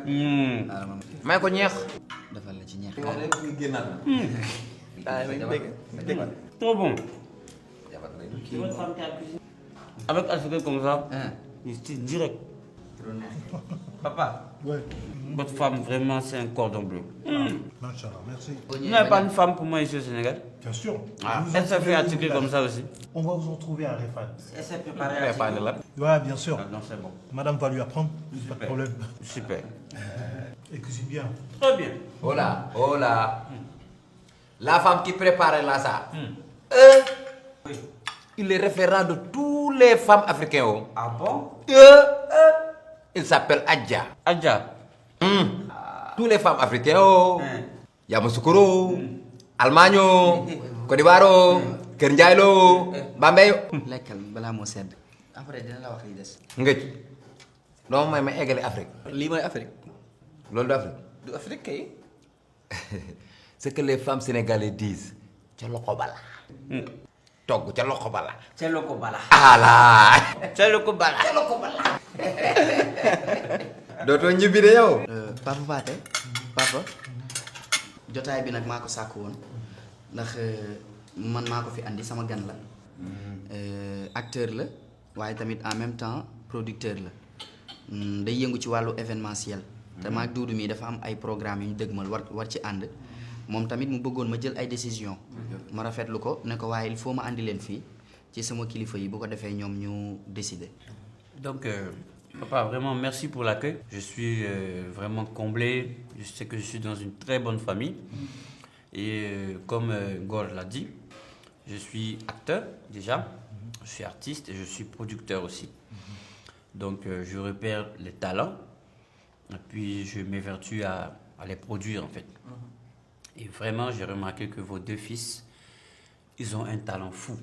may ko ñeex. defal la ci ñeex. Trop bon. Avec Africain comme ça, c'est direct. Papa, votre femme, vraiment, c'est un cordon bleu. Machallah, merci. Vous n'avez pas une femme pour moi ici au Sénégal? Bien sûr. Elle s'est fait attirer comme ça aussi. On va vous en trouver à Réfan. Elle s'est préparée à attirer. Ouais, bien sûr. Non, c'est bon. Madame va lui apprendre, pas de problème. Super. Et cuisine bien. Très bien. Oh là, oh là. La femme qui prépare là ça. Il est référent de toutes les femmes africaines. Oh. Ah bon? Il s'appelle Adja. Adja. Toutes les femmes africaines. Oh. Yamoussoukro, Almagno, Côte d'Ivoire, Kër Ndiaye Lo, Bambey. lekkal balaa moo sedd après dina la wax li des. Ngëj. non may ma eggale Afrique. lii mooy Afrique. loolu du Afrique. du Afrique kay. Ce que les femmes sénégalaises disent ca loxo bala. togg ca loxo bala. C'est le Kobala. ala. C'est le Kobala. dootoo ñibbi de yow. Papa Pathé papa jotaay bi nag maa ko sàkk woon ndax man maa ko fi andi sama gan la acteur la waaye tamit en même temps producteur la day yëngu ci wàllu événementiel te maag Doudou mi dafa am ay programme yu ñu dëgmal war ci ànd moom tamit mu bëggoon ma jël ay décision ma rafetlu ko ne ko waaye il faut ma andi leen fii ci sama kilifa yi bu ko defee ñoom ñu décider. Donc, papa, vraiment merci pour l'accueil. Je suis vraiment comblé. Je sais que je suis dans une très bonne famille. Et comme Gor l'a dit, je suis acteur déjà, je suis artiste et je suis producteur aussi. Donc, je repère les talents et puis je m'évertue à les produire en fait. Et vraiment, j'ai remarqué que vos deux fils, ils ont un talent fou.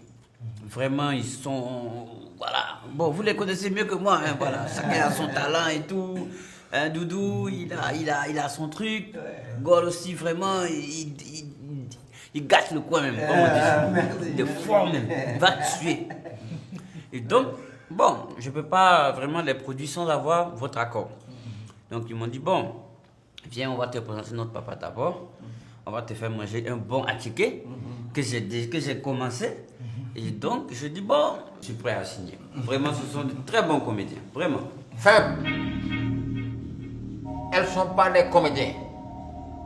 Vraiment, ils sont... Voilà. Bon, vous les connaissez mieux que moi. Hein, voilà. Chacun a son talent et tout. Hein, Doudou, il a son truc. Gol aussi, vraiment, il gâte le coin même. Comme on dit. De fort même. Il va tuer. Et donc, bon, je ne peux pas vraiment les produire sans avoir votre accord. Donc, ils m'ont dit, bon, viens, on va te présenter notre papa d'abord. On va te faire manger un bon attiqué que j'ai commencé. Et donc, je dis, bon, je suis prêt à signer. Vraiment, ce sont de très bons comédiens. Vraiment. Faibles. Elles ne sont pas des comédiens.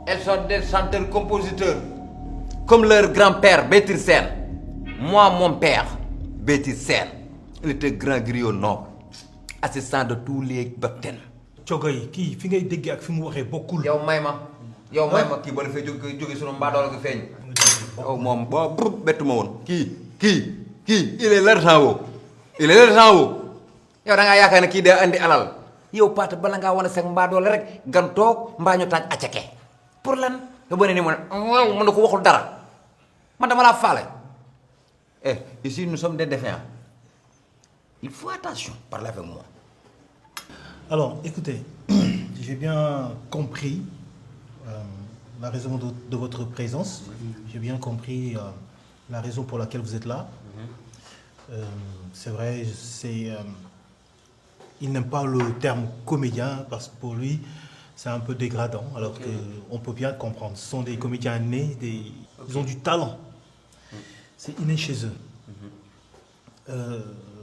Elles sont des chanteurs-compositeurs. Comme leur grand-père, Bétir Sène. Moi, mon père, Bétir Sène, il était grand griot noble, assistant de tous les baptêmes. Cogo yi kii fi ngay déggee ak fi mu waxee bokkul. yow may ma kii ba la fay jóge sunu mbaadool nga feeñ. yow moom boo bettu ma woon. kii il est l'argent woo. il est l'argent woo. yow da ngaa yaakaar ne kii day andi alal. yow Paate bala ngaa wane seen mbaadoole rek gan toog mbaa ñu taaj acceke. pour lan nga bëri ni mu ne mën na ko waxul dara man dama laa faale. Ici nous sommes des défiants. Il faut attention parler avec moi. Alors, écoutez, j'ai bien compris la raison de votre présence. J'ai bien compris la raison pour laquelle vous êtes là. C'est vrai, il n'aime pas le terme comédien parce que pour lui, c'est un peu dégradant, alors qu'on peut bien comprendre. Ce sont des comédiens nés, ils ont du talent. C'est inné chez eux.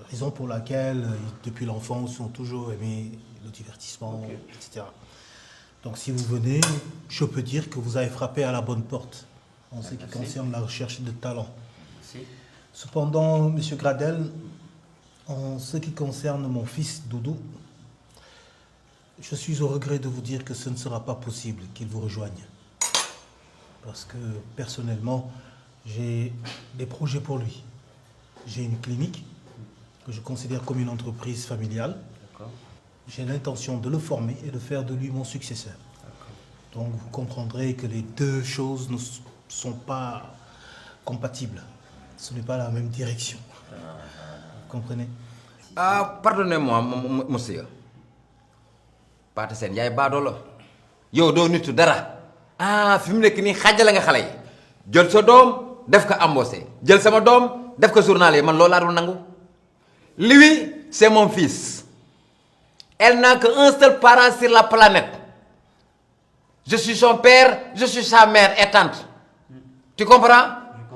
Raison pour laquelle, depuis l'enfance, ils ont toujours aimé le divertissement, etc. Donc si vous venez, je peux dire que vous avez frappé à la bonne porte en ce qui concerne la recherche de talent. Merci. Cependant, M. Gradel, en ce qui concerne mon fils Doudou, je suis au regret de vous dire que ce ne sera pas possible qu'il vous rejoigne. Parce que personnellement, j'ai des projets pour lui. J'ai une clinique que je considère comme une entreprise familiale. J'ai l'intention de le former et de faire de lui mon successeur. Donc vous comprendrez que les deux choses ne sont pas compatibles. Ce n'est pas la même direction. Vous comprenez? Pardonnez-moi, monsieur. Paate Sène yaay baadoo la yow doo nitu dara fi mu nekk nii xàjjale nga xale yi jël sa doom def ko embauché jël sama doom def ko journalier man loolu laa dul nangu. Lui c'est mon fils. Elle n'a qu'un seul parent sur la planète Je suis son père, je suis sa mère et tante. Tu comprends?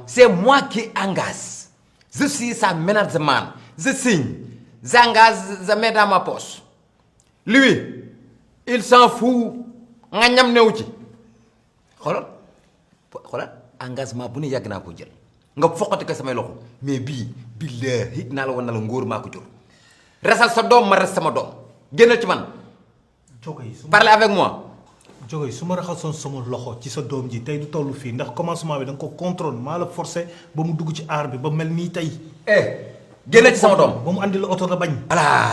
C'est moi qui engage. Je suis sa management. Je signe. J'engage, je mets dans ma poche. Lui, il s'en fout. Nga ñam newu ci. xoolal engagement bu ne yàgg naa ko jël. nga foqati ko samay loxo mais bii billaahi naa la wan na la ngóor maa ko jur. resal sa doom ma res sama doom. génnal ci man. Parlez avec moi. Jogoy su ma raxasoon sama loxo ci sa doom ji tey du toll fii ndax commencement bi da nga ko contrôle maa la forcé ba mu dugg ci aar bi ba mel nii tey. génne ci sama doom ba mu andi la oto nga bañ. voilà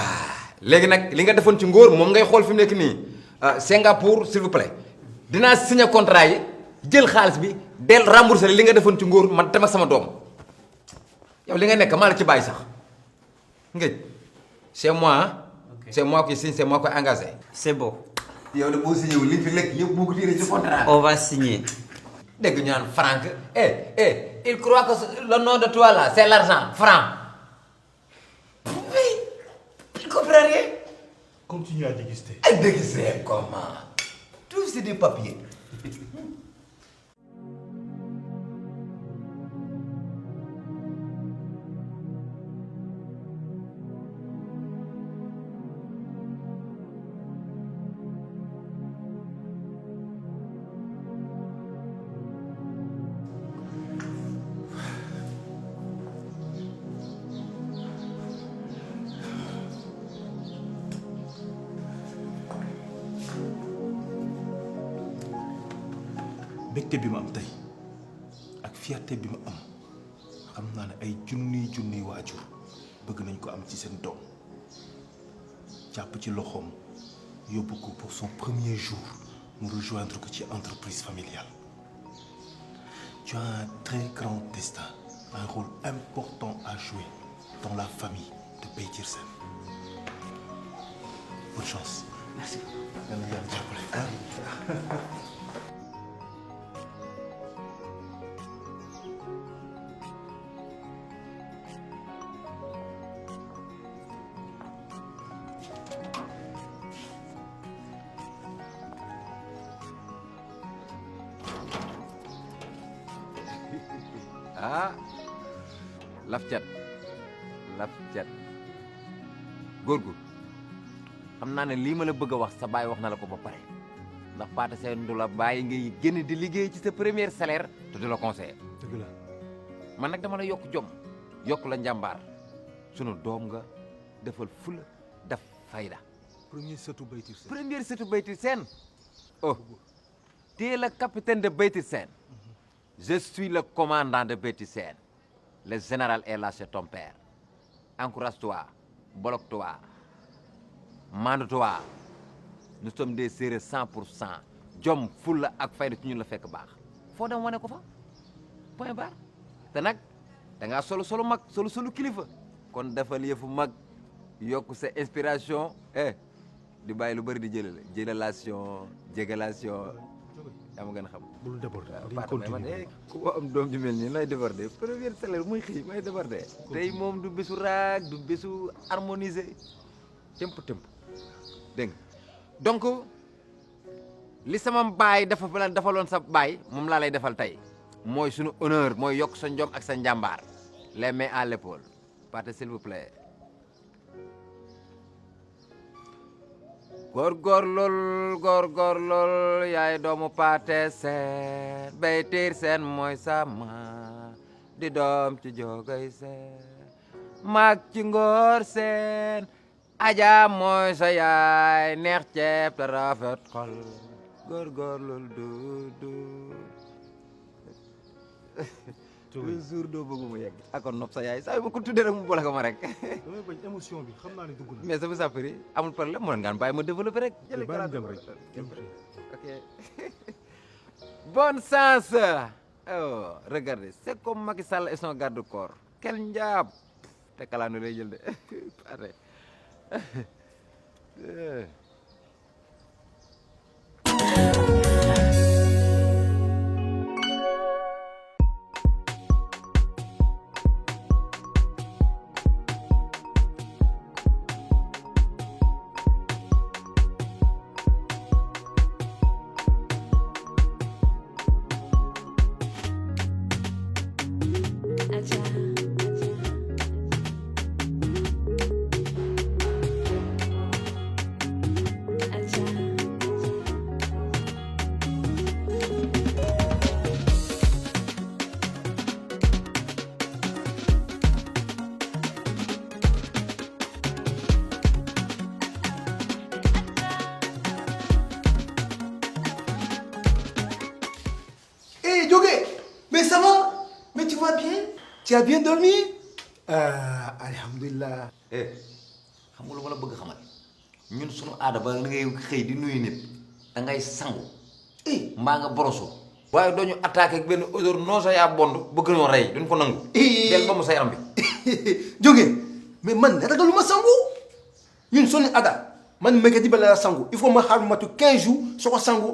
léegi nag li nga defoon ci ngóor moom ngay xool fi mu nekk nii Singapour s'il vous plaît dinaa signé contrat yi jël xaalis bi del remboursé li nga defoon ci ngóor man dem ak sama doom yow li nga nekk maa la ci bàyyi sax ngëj c'est moi c'est moi qui signe c'est moi qui engagé. C'est bon. yow de boo signé wu li fi lekk yëpp boo ko tiré ci contrat. On va signer. dégg ñu naan Franck il croit que le nom de toi là c'est l'argent franc. Il comprend rien. Continue à déguster. À déguster comment? Tout c'est du papier. mbégte bi ma am tey ak fierté bi ma am xam naa ne ay junniy waajur bëgg nañ ko am ci seen doom jàpp ci loxoom yóbbu ko pour son premier jour mu rejoindre ko ci entreprise familiale. Tu as un très grand destin, un rôle important à jouer dans la famille de Baytir Sène. Bonne chance. Merci. Yàlla yàlla jàppale. laf cat góor gu xam naa ne lii ma la bëgg a wax sa baay wax na la ko ba pare ndax Pathé Sène du la bàyyi ngay génn di liggéey ci sa premier salaire te du la conseiller. dëgg la man nag dama la yokk jom yokk la njàmbaar sunu doom nga defal fula def fayda. premier sëtu Baytir Sène. premier sëtu Baytir Sène. oh tu es le capitaine de Baytir Sène. Je suis le commandant de Baytir Sène. Le général est là chez ton père. Encourage-toi, bloque-toi, mande-toi. Nous sommes des Sérères 100%. Jom fulla ak fayda ci ñun la fekk baax. foo dem wane ko fa point barre. te nag da ngaa solo mag solo kilifa. kon defal yëfu mag yokk sa inspiration di bàyyi lu bëri di jëlelation jégalation. yaa ma gën a xam. bul déborder dañu continuer ku am doom ju mel nii lay déborder premier salaire muy xëy may déborder. tey moom du bésu raag du bésu harmonisé tëmp dégg nga donc li sama baay defaloon sa baay moom laa lay defal tey mooy sunu honneur mooy yokk sa njom ak sa njàmbaar les mains à l'épaule Pathé s'il vous plaît. góorgóorlul yaay doomu Pathé Sène Baytir Sène mooy sama di doom ci Jogay Sène mag ci Ngor Sène Aja mooy sa yaay neex ceeb te rafet xol góorgóorlul du toujours doo bëgg mu yegg akon nopp sa yaay saa yu ma ko tuddee rek mu boole ko ma rek. damay bañ émotion bi xam naa ne dugg na. mais ça vous a pris amul problème mën ngaan bàyyi ma développé rek. jëlee kàddu dem rek. ok bonne chance. oh regardez c'est comme Macky Sall et son garde corps. quel njaab te kalaanu lay jël de Pathé. ça va? Mais tu vas bien? Tu as bien dormi? Alhamdulillah. xam nga lu ma la bëgg xamal ñun sunu aada ba ngay xëy di nuyu nit da ngay sangu mbaa nga boroso waaye doo ñu attaqué ak benn odeur non sa yaa bond bëgg ñoo rey duñ ko nangu. del ba mu sa yaram bi. jóge mais man ragaluma sangu ñun sunu aada man mercredi ba la sangu il faut ma xaar matu 15 jours soo ko sangu.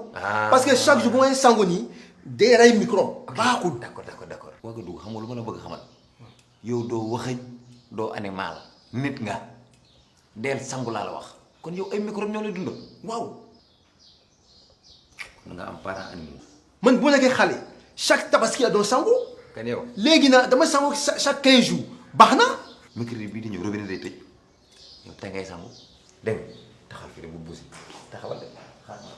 parce que chaque jour bu may sangu nii day rey micro baaxul. d'accord waaga dugg xam nga lu ma la bëgg xamal yow doo waxëñ doo animal nit nga del sangu laa la wax kon yow ay microbe ñoo lay dundal. waaw. da nga am parents animaux. man bu nekkee xale chaque tabaski la doon sangu. kan yow léegi nag dama sangu chaque 15 jours baax na. mercredi bii di ñëw robinet day tëj yow te ngay sangu dégg nga taxal fi de bu buusi taxawal de xaar ma.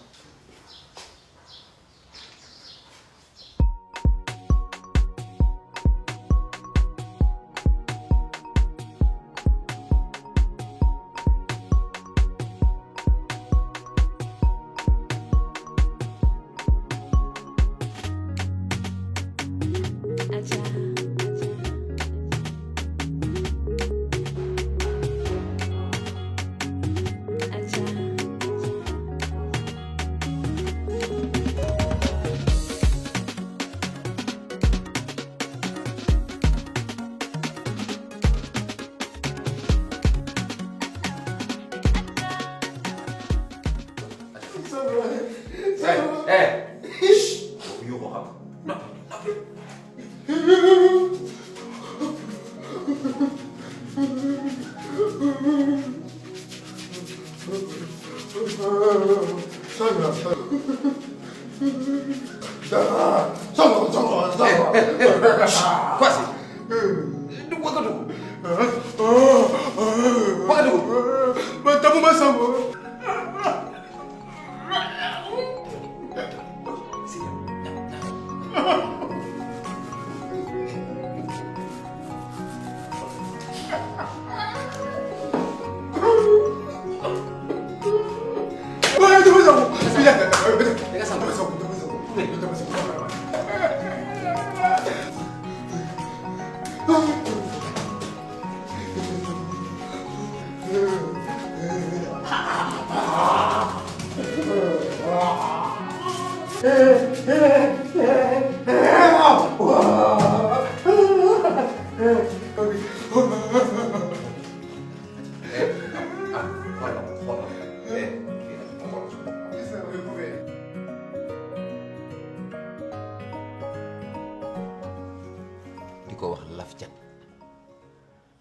di ko wax laf cat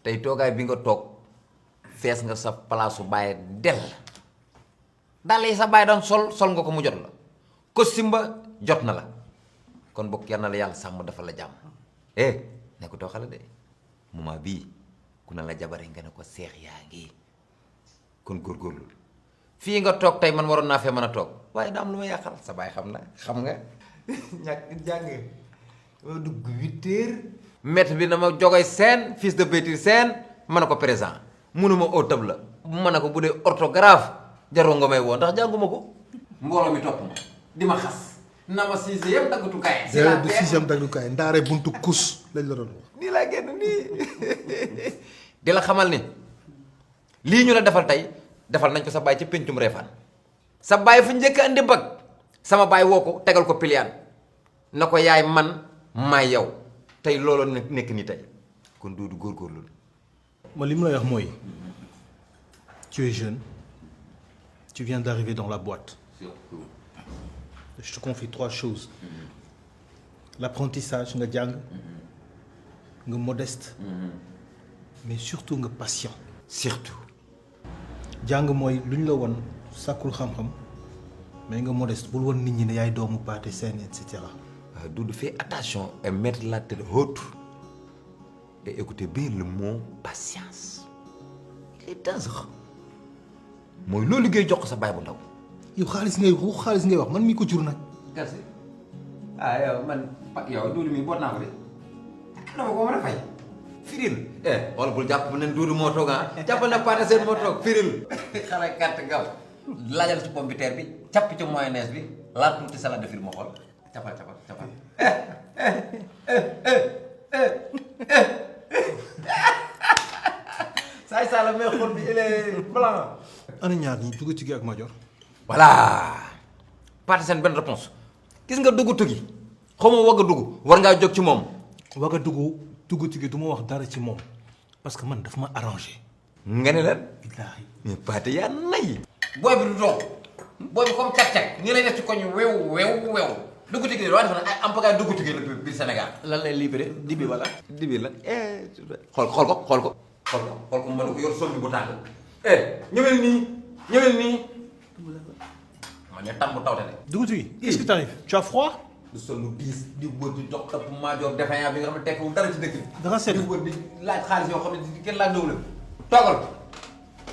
tey toogaay bi nga toog fees nga sa palaasu bàyyi del dal yi sa bàyyi doon sol nga ko mu jot la costume ba jot na la kon bokk yal na la yàlla sàmm dafa la jàmm ne ko too xale de moment bii ku ne la jabare nga ne ko seex yaa ngi kon góorgóorlu fii nga toog tey man waroon naa fee mën a toog waaye daa am lu ma yàqal sa baay xam nga ñàkk jàng ma dugg 8 heures maître bi na ma jogoy seen fils de Bétir seen ma ne ko présent munuma au table la ma ne ko bu dee orthographe jaroo nga may woo ndax jànguma ko mbooloo mi topp ma di ma xas na ma sixième daggutukaay du sixième daggutukaay ndaare buntu kus lañ la doon wax. nii laa génn nii di la xamal ni lii ñu la defal tey defal nañ ko sa baay ca péncum reefaan sa baay fu njëkk andi bag sama baay woo ko tegal ko piliyaan na ko yaay man may yow tey looloo nekk nii tey kon Doudou góorgóorlu. ma li mu lay wax mooy tu es jeune tu viens d'arriver dans la boîte je te confie 3 choses l'apprentissage nga jàng nga modeste mais surtout nga patient. surtout. jàng mooy lu ñu la won sàkkul xam-xam mais nga modeste bul won nit ñi ne yaay doomu paate seen et cetera. Doudou fais attention et mettre la tête haute et écoutez bien le mot patience il est dangereux mooy loolu liggéey jox ko sa baay bu ndaw. yow xaalis ngay wax man mii ko jur nag. merci yow man yow Doudou mii boot naa ko de dama ko mën a fay firil wala bul jàpp ne Doudou moo toog jàppal na paate seen moo toog firil xale carte gaw laajal ci pomme de terre bi capp ci mayonnaise bi laal tuuti salade de fruits moo xool capal Ça la meilleure forme, il est blanc. ana ñaar ñi dugg ci gi ak Major. voilà parti seen benn réponse gis nga dugg tugi xaw ma wagg dugg war ngaa jóg ci moom waga dugg ci gi du ma wax dara ci moom parce que man daf ma arrangé. nga ne lan billaahi. mais Pathé yaa nay booy bi du doog booy bi comme cag-cag nii lay def ci koñ wew dugg tugi waaye dafa ne ay ampagaay dugg tugi la biir Sénégal lan lay libéré dibi wala. dibi la xool ko ma ne ko yor sol bi bu tàng ñëwel nii ma ne tam bu tawte de dugg ci gi qu'est-ce qui t'arrive? Tu as froid? du sol lu diis di wër di dox topp Major défaillant bi nga xam ne tekkiwul dara ci dëkk bi da nga sedd. di wër di laaj xaalis yoo xam ne kenn laaj la toogal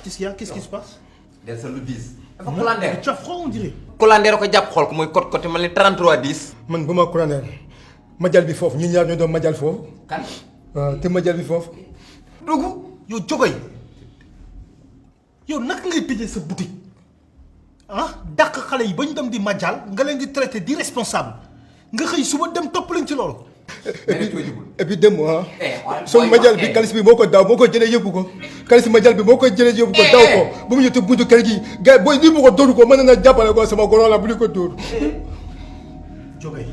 Qu'est-ce qu'il y a? Qu'est-ce qui se passe? del sol lu diis dafa kulandeer Tu as froid on dirait. kulandeer a ko jàpp xool ko mooy côté mel ni 33 10 man bu ma couronner majal bi foofu ñun ñaar ñoo doon majal foofu. kan waaw te majal bi foofu. dugg yow Jogoy yow naka ngay tëjee sa boutique ah dàq xale yi ba ñu dem di majal nga leen di traité d'irresponsable nga xëy suba dem topp leen ci loolu. et puis dem ah. soo majal bi kalis bi moo ko daaw moo ko jëlee yóbbu ko. kalis majal bi moo ko jëlee yóbbu ko daaw ko ba mu ñëw te buntu kër gi gars yi booy nii mu ko dóoru ko mën na jàppale ko sama goro la bu ñu ko dóor. Jogoy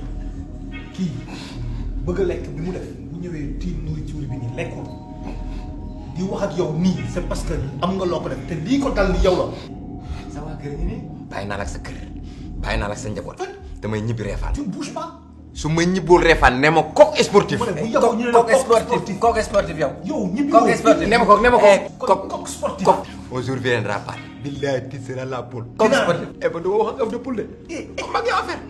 kii bëgg a lekk bi mu def bu ñëwee tiim nourriture bi nii lekkul di wax ak yow nii c'est parce que am nga loo ko def te lii ko dal ni yow la. sa waa kër gi nii bàyyi naa la ak sa kër bàyyi naa la ak sa njaboot damay ñibbi reefaan tu ne bouges pas. su ma ñibbool reefaan ne ma coq sportif bu yàggoo ñu ne la kooku sportif yow. yow ñibbi kooku sportif ne ma coq coq sportif. coq un jour viendra pas billahi tu seras la poule kooku sportif. eh ba du ma wax ak ëpp de poule de mag yow affaire